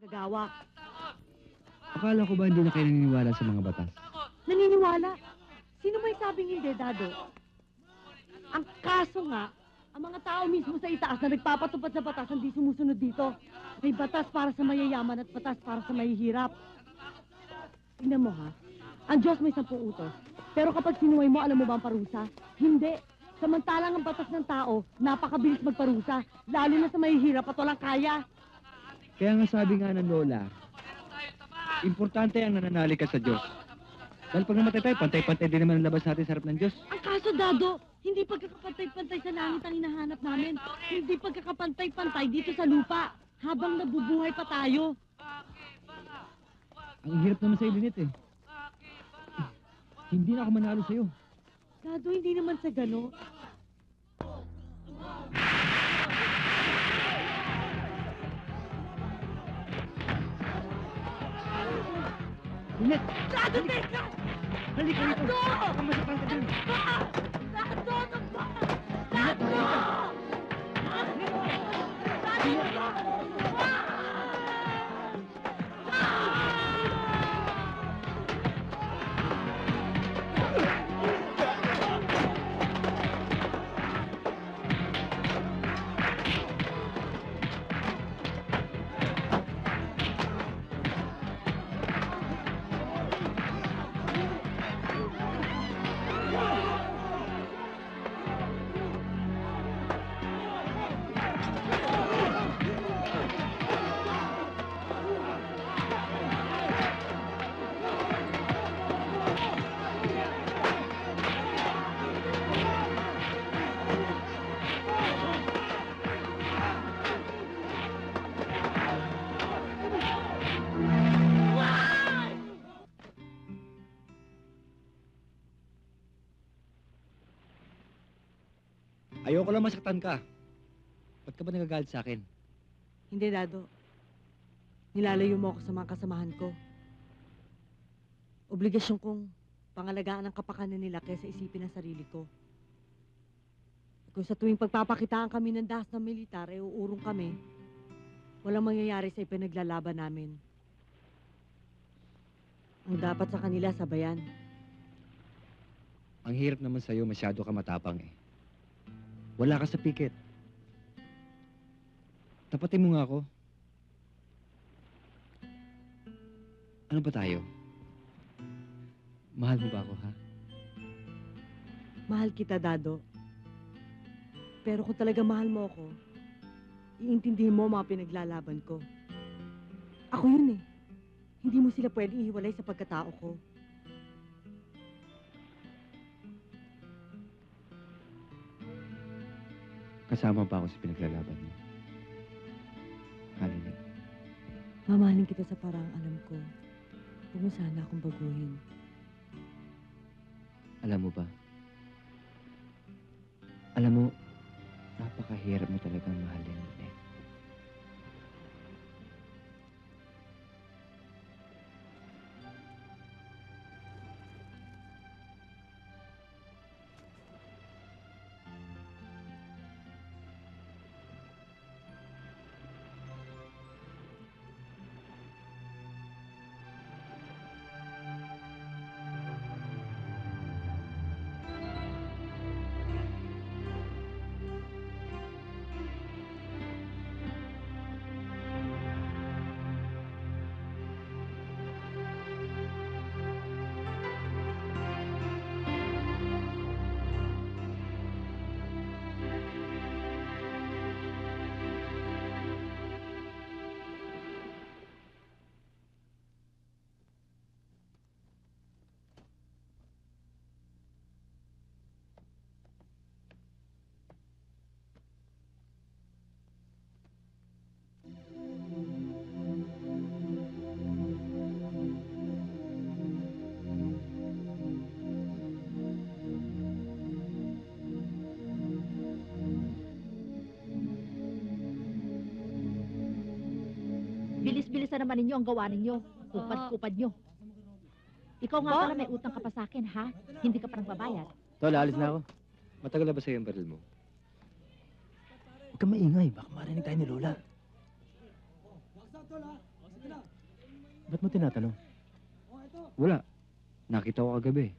Gagawa. Akala ko ba hindi na kayo naniniwala sa mga batas? Naniniwala? Sino may sabing hindi, Dado? Ang kaso nga, ang mga tao mismo sa itaas na nagpapatupad sa batas hindi sumusunod dito. May batas para sa mayayaman at batas para sa mahihirap. Tingnan mo ha, ang Diyos may 10 utos. Pero kapag sinuway mo, alam mo ba ang parusa? Hindi. Samantalang ang batas ng tao, napakabilis magparusa. Lalo na sa mahihirap at walang kaya. Kaya nga sabi nga ng Lola, importante ang nananalig ka sa Diyos. Dahil pag namatay tayo, pantay-pantay din naman ang labas natin sa harap ng Diyos. Ang kaso, Dado, hindi pagkakapantay-pantay sa langit ang hinahanap namin. Hindi pagkakapantay-pantay dito sa lupa. Habang nabubuhay pa tayo. Ang hirap naman sa Linit eh. Hindi na ako manalo sa'yo. Dado, hindi naman sa gano'n. Linit! Dado, teka! Halika rito! Dado! Baka masaktan ka dyan! Dado! Dado! Ayoko lang masaktan ka. Ba't ka ba nagagalit sa akin? Hindi, Dado. Nilalayo mo ako sa mga kasamahan ko. Obligasyon kong pangalagaan ang kapakanan nila kaysa isipin ang sarili ko. Kung sa tuwing pagpapakitaan kami ng dahas ng militar, uurong kami, walang mangyayari sa ipinaglalaban namin. Ang dapat sa kanila, sabayan. Ang hirap naman sa'yo, masyado ka matapang eh. Wala ka sa pikit. Tapatin mo nga ako. Ano ba tayo? Mahal mo ba ako, ha? Mahal kita, Dado. Pero kung talaga mahal mo ako, iintindihin mo ang mga pinaglalaban ko. Ako yun eh. Hindi mo sila pwedeng ihiwalay sa pagkatao ko. Kasama ba ako sa pinaglalaban mo? Halina. Mamahalin kita sa parang alam ko. Huwag mo sana akong baguhin. Alam mo ba? Alam mo, napakahirap mo talagang mahalin, eh. Bilis-bilisan naman ninyo ang gawa ninyo. Kupad-kupad nyo. Ikaw nga pala may utang ka pa sa akin, ha? Hindi ka pa nagbabayad. Tol, alis na ako. Matagal na ba sa'yo yung baril mo? Huwag kang maingay. Baka marinig tayo ni Lola. Ba't mo tinatanong? Wala. Nakita ko kagabi.